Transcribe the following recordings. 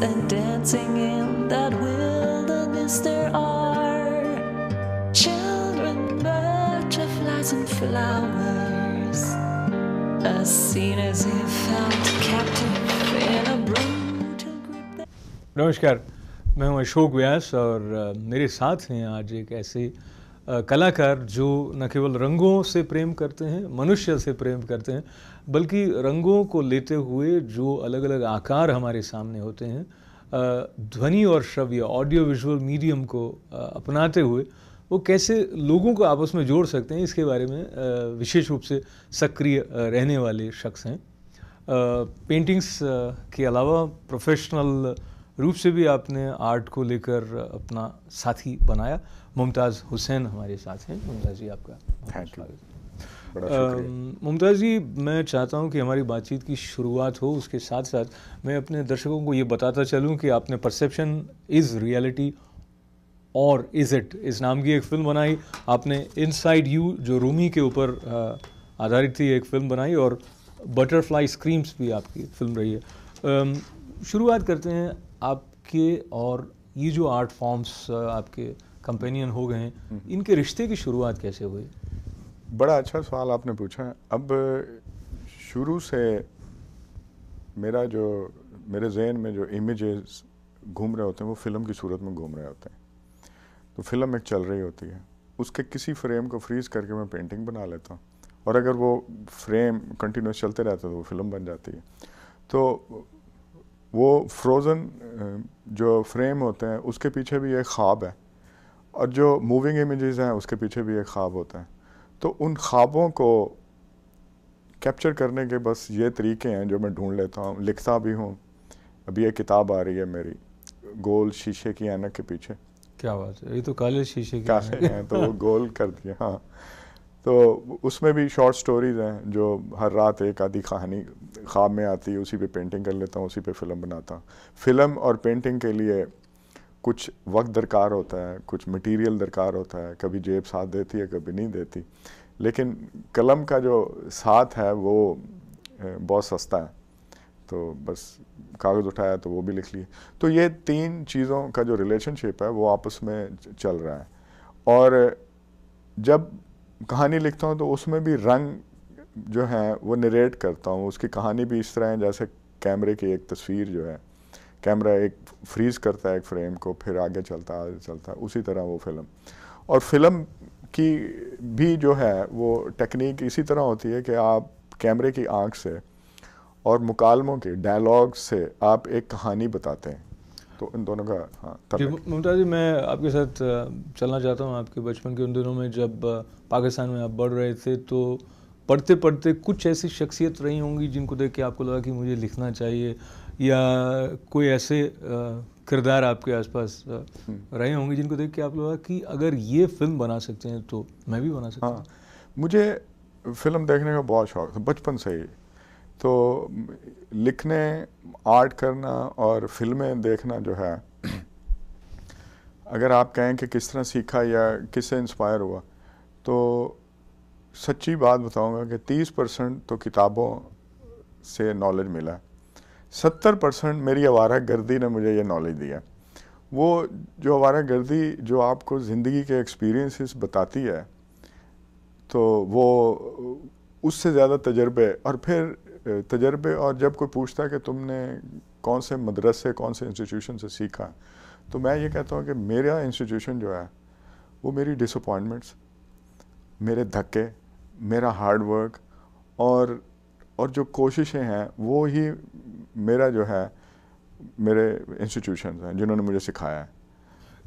and dancing in that wilderness there are children, butterflies and flowers, as seen as if held captive in a brutal grip. नमस्कार, मैं हूं अशोक व्यास और मेरे साथ हैं आज एक ऐसे कलाकार जो न केवल रंगों से प्रेम करते हैं, मनुष्य से प्रेम करते हैं, बल्कि रंगों को लेते हुए जो अलग अलग आकार हमारे सामने होते हैं, ध्वनि और श्रव्य ऑडियो विजुअल मीडियम को अपनाते हुए वो कैसे लोगों को आपस में जोड़ सकते हैं, इसके बारे में विशेष रूप से सक्रिय रहने वाले शख्स हैं। पेंटिंग्स के अलावा प्रोफेशनल रूप से भी आपने आर्ट को लेकर अपना साथी बनाया। मुमताज़ हुसैन हमारे साथ हैं। मुमताज़ जी, आपका थैंक यू, मुमताज़ जी, मैं चाहता हूं कि हमारी बातचीत की शुरुआत हो, उसके साथ साथ मैं अपने दर्शकों को ये बताता चलूं कि आपने परसेप्शन इज़ रियलिटी और इज़ इट इस नाम की एक फ़िल्म बनाई। आपने इनसाइड यू जो रूमी के ऊपर आधारित थी एक फ़िल्म बनाई, और बटरफ्लाई स्क्रीम्स भी आपकी फ़िल्म रही है। शुरुआत करते हैं आपके और ये जो आर्ट फॉर्म्स आपके कंपेनियन हो गए हैं, इनके रिश्ते की शुरुआत कैसे हुई? बड़ा अच्छा सवाल आपने पूछा है। अब शुरू से मेरे जहन में जो इमेजेस घूम रहे होते हैं वो फिल्म की सूरत में घूम रहे होते हैं। तो फिल्म एक चल रही होती है, उसके किसी फ्रेम को फ्रीज करके मैं पेंटिंग बना लेता हूँ, और अगर वो फ्रेम कंटिन्यूस चलते रहता है तो वो फिल्म बन जाती है। तो वो फ्रोज़न जो फ्रेम होते हैं उसके पीछे भी एक ख्वाब है, और जो मूविंग इमेजेस हैं उसके पीछे भी एक ख्वाब होता है। तो उन ख्वाबों को कैप्चर करने के बस ये तरीके हैं जो मैं ढूंढ लेता हूँ, लिखता भी हूँ। अभी एक किताब आ रही है मेरी, गोल शीशे की ऐनक के पीछे। क्या बात है, ये तो काले शीशे की काले हैं तो वो गोल कर दिए। हाँ, तो उसमें भी शॉर्ट स्टोरीज हैं जो हर रात एक आधी कहानी ख्वाब में आती है, उसी पे पेंटिंग कर लेता हूँ, उसी पे फिल्म बनाता हूँ। फिल्म और पेंटिंग के लिए कुछ वक्त दरकार होता है, कुछ मटेरियल दरकार होता है, कभी जेब साथ देती है, कभी नहीं देती, लेकिन कलम का जो साथ है वो बहुत सस्ता है, तो बस कागज़ उठाया तो वो भी लिख लिए। तो ये तीन चीज़ों का जो रिलेशनशिप है वो आपस में चल रहा है। और जब कहानी लिखता हूँ तो उसमें भी रंग जो है वो नरेट करता हूँ। उसकी कहानी भी इस तरह है जैसे कैमरे की एक तस्वीर जो है, कैमरा एक फ्रीज़ करता है एक फ्रेम को, फिर आगे चलता है, उसी तरह वो फिल्म। और फिल्म की भी जो है वो टेक्निक इसी तरह होती है कि आप कैमरे की आंख से और मुकालमों के डायलॉग से आप एक कहानी बताते हैं। तो इन दोनों का हाँ। मुमताज़ जी, मैं आपके साथ चलना चाहता हूँ आपके बचपन के उन दिनों में जब पाकिस्तान में आप बढ़ रहे थे। तो पढ़ते पढ़ते कुछ ऐसी शख्सियत रही होंगी जिनको देख के आपको लगा कि मुझे लिखना चाहिए, या कोई ऐसे किरदार आपके आसपास रहे होंगे जिनको देख के आपको लगा कि अगर ये फिल्म बना सकते हैं तो मैं भी बना सकता हूँ? हाँ, मुझे फिल्म देखने का बहुत शौक था बचपन से ही। तो लिखने, आर्ट करना और फिल्में देखना जो है, अगर आप कहें कि किस तरह सीखा या किससे इंस्पायर हुआ, तो सच्ची बात बताऊंगा कि 30% तो किताबों से नॉलेज मिला, 70% मेरी आवारागर्दी ने मुझे ये नॉलेज दिया। वो जो आवारागर्दी जो आपको ज़िंदगी के एक्सपीरियंसेस बताती है, तो वो उससे ज़्यादा तजर्बे, और फिर तजर्बे, और जब कोई पूछता है कि तुमने कौन से मदरसे, कौन से इंस्टीट्यूशन से सीखा, तो मैं ये कहता हूँ कि मेरा इंस्टीट्यूशन जो है वो मेरी डिसअपॉइंटमेंट्स, मेरे धक्के, मेरा हार्ड वर्क और जो कोशिशें हैं वो ही मेरा जो है मेरे इंस्टीट्यूशन हैं जिन्होंने मुझे सिखाया है।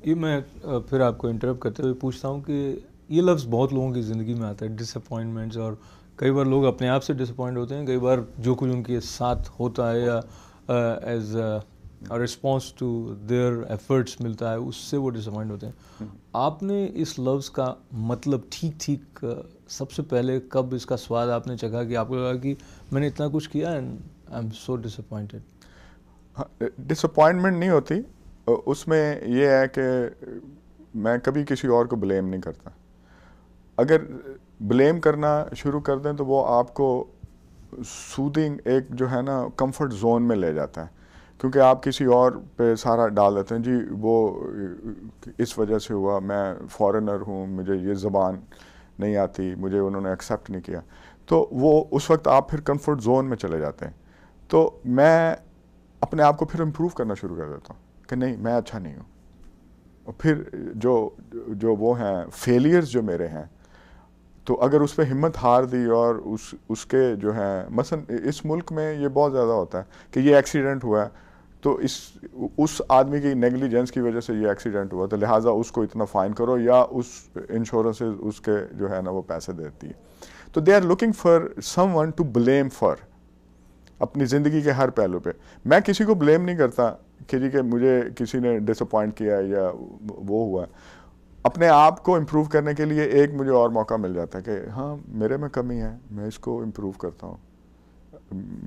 ये मैं फिर आपको इंटरप्ट करते हुए पूछता हूँ कि ये लफ्ज़ बहुत लोगों की ज़िंदगी में आता है, डिसअपॉइंटमेंट्स, और कई बार लोग अपने आप से डिसअपॉइंट होते हैं, कई बार जो कुछ उनके साथ होता है या as a response to their efforts मिलता है उससे वो डिसअपॉइंट होते हैं। आपने इस लफ्ज़ का मतलब ठीक सबसे पहले कब इसका स्वाद आपने चखा कि आपको लगा कि मैंने इतना कुछ किया and I am so disappointed? Disappointment नहीं होती उसमें, यह है कि मैं कभी किसी और को ब्लेम नहीं करता। अगर ब्लेम करना शुरू कर दें तो वो आपको सूदिंग एक जो है ना कंफर्ट जोन में ले जाता है, क्योंकि आप किसी और पे सारा डाल देते हैं, जी वो इस वजह से हुआ, मैं फॉरेनर हूँ, मुझे ये ज़बान नहीं आती, मुझे उन्होंने एक्सेप्ट नहीं किया, तो वो उस वक्त आप फिर कंफर्ट जोन में चले जाते हैं। तो मैं अपने आप को फिर इम्प्रूव करना शुरू कर देता हूँ कि नहीं मैं अच्छा नहीं हूँ। और फिर जो वो हैं फेलियर्स जो मेरे हैं, तो अगर उस पर हिम्मत हार दी और उसके जो हैं, मसलन इस मुल्क में ये बहुत ज़्यादा होता है कि ये एक्सीडेंट हुआ है तो उस आदमी की नेग्लिजेंस की वजह से ये एक्सीडेंट हुआ, तो लिहाजा उसको इतना फ़ाइन करो, या उस इंश्योरेंस उसके जो है ना वो पैसे देती है। तो they are looking for someone to blame for अपनी ज़िंदगी के हर पहलू पे। मैं किसी को ब्लेम नहीं करता कि जी कि मुझे किसी ने डिसअपॉइंट किया या वो हुआ। अपने आप को इम्प्रूव करने के लिए एक मुझे और मौका मिल जाता है कि हाँ मेरे में कमी है, मैं इसको इम्प्रूव करता हूँ।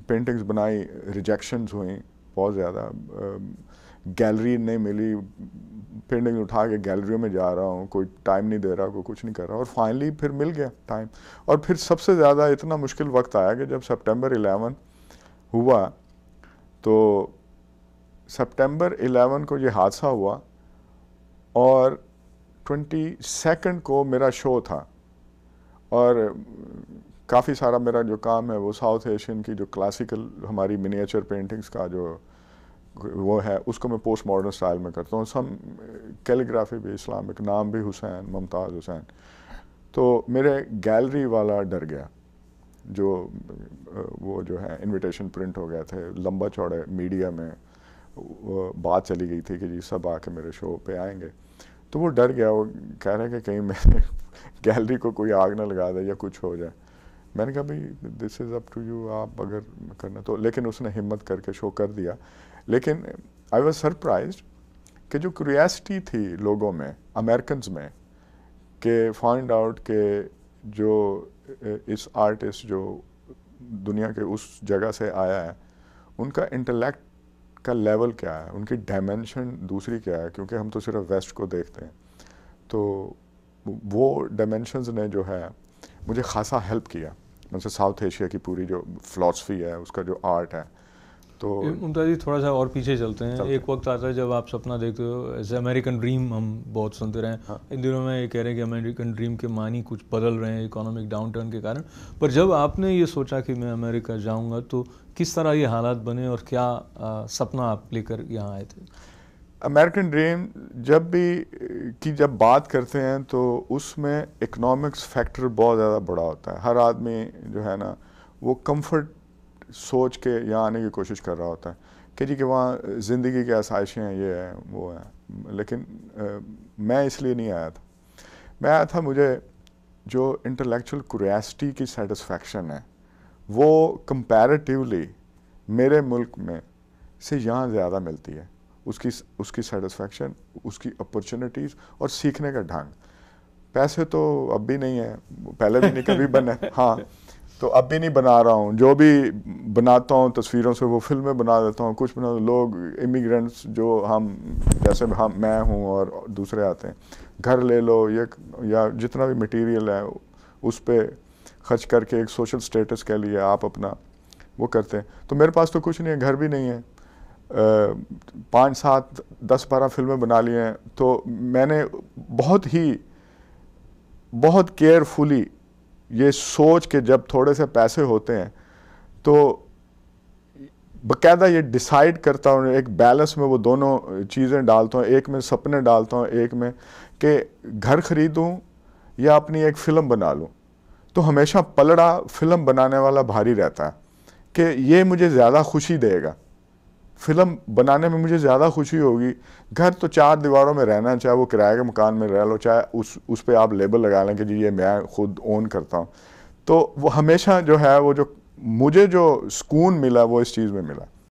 पेंटिंग्स बनाई, रिजेक्शंस हुई बहुत ज़्यादा, गैलरी नहीं मिली, पेंटिंग उठा के गैलरियों में जा रहा हूँ, कोई टाइम नहीं दे रहा, कोई कुछ नहीं कर रहा, और फाइनली फिर मिल गया टाइम। और फिर सबसे ज़्यादा इतना मुश्किल वक्त आया कि जब सितंबर 11 हुआ, तो सितंबर 11 को ये हादसा हुआ और 22 को मेरा शो था, और काफ़ी सारा मेरा जो काम है वो साउथ एशियन की जो क्लासिकल हमारी मिनिएचर पेंटिंग्स का जो वो है उसको मैं पोस्ट मॉडर्न स्टाइल में करता हूँ। सम कैलीग्राफी भी इस्लामिक, नाम भी हुसैन, मुमताज़ हुसैन। तो मेरे गैलरी वाला डर गया, जो वो जो है इनविटेशन प्रिंट हो गए थे, लंबा चौड़े मीडिया में बात चली गई थी कि जी सब आके मेरे शो पे आएंगे। तो वो डर गया, वो कह रहे कि कहीं मेरे गैलरी को कोई आग ना लगा दे या कुछ हो जाए। मैंने कहा भाई this is up to you, आप अगर करना तो। लेकिन उसने हिम्मत करके शो कर दिया। लेकिन आई वाज सरप्राइज्ड कि जो क्यूरियोसिटी थी लोगों में, अमेरिकन्स में, कि फाइंड आउट कि जो इस आर्टिस्ट जो दुनिया के उस जगह से आया है, उनका इंटेलेक्ट का लेवल क्या है, उनकी डायमेंशन दूसरी क्या है, क्योंकि हम तो सिर्फ वेस्ट को देखते हैं। तो वो डायमेंशंस ने जो है मुझे खासा हेल्प किया। मतलब साउथ एशिया की पूरी जो फ़िलासफ़ी है, उसका जो आर्ट है। तो मुमताज़ जी थोड़ा सा और पीछे चलते हैं। एक वक्त आता है जब आप सपना देखते हो, ऐसे अमेरिकन ड्रीम हम बहुत सुनते रहे हैं। हाँ। इन दिनों में ये कह रहे हैं कि अमेरिकन ड्रीम के मानी कुछ बदल रहे हैं इकोनॉमिक डाउनटर्न के कारण। पर जब आपने ये सोचा कि मैं अमेरिका जाऊंगा, तो किस तरह ये हालात बने और क्या सपना आप लेकर यहाँ आए थे? अमेरिकन ड्रीम जब बात करते हैं तो उसमें इकोनॉमिक्स फैक्टर बहुत ज़्यादा बड़ा होता है। हर आदमी जो है ना वो कंफर्ट सोच के यहाँ आने की कोशिश कर रहा होता है कि जी कि वहाँ ज़िंदगी की आसाइशें हैं, ये हैं वो हैं। लेकिन मैं इसलिए नहीं आया था। मैं आया था, मुझे जो इंटेलेक्चुअल क्यूरियोसिटी की सेटिस्फैक्शन है वो कंपैरेटिवली मेरे मुल्क में से यहाँ ज़्यादा मिलती है। उसकी सेटिस्फैक्शन, उसकी अपॉर्चुनिटीज़ और सीखने का ढंग। पैसे तो अब भी नहीं है, पहले भी नहीं कभी बने। हाँ, तो अब भी नहीं बना रहा हूँ। जो भी बनाता हूँ तस्वीरों से वो फिल्में बना देता हूँ, कुछ बना। लोग इमिग्रेंट्स जो हम जैसे मैं हूँ और दूसरे आते हैं, घर ले लो ये या जितना भी मटेरियल है उस पर खर्च करके एक सोशल स्टेटस के लिए आप अपना वो करते हैं। तो मेरे पास तो कुछ नहीं है, घर भी नहीं है, 5, 7, 10, 12 फिल्में बना ली हैं। तो मैंने बहुत केयरफुली ये सोच के जब थोड़े से पैसे होते हैं तो बाकायदा ये डिसाइड करता हूँ, एक बैलेंस में वो दोनों चीज़ें डालता हूँ। एक में सपने डालता हूँ, एक में कि घर ख़रीदूँ या अपनी एक फ़िल्म बना लूँ। तो हमेशा पलड़ा फ़िल्म बनाने वाला भारी रहता है कि ये मुझे ज़्यादा खुशी देगा, फ़िल्म बनाने में मुझे ज़्यादा खुशी होगी। घर तो 4 दीवारों में रहना, चाहे वो किराए के मकान में रह लो, चाहे उस पे आप लेबल लगा लें कि जी ये मैं खुद ओन करता हूँ। तो वो हमेशा जो है वो जो मुझे जो सुकून मिला वो इस चीज़ में मिला।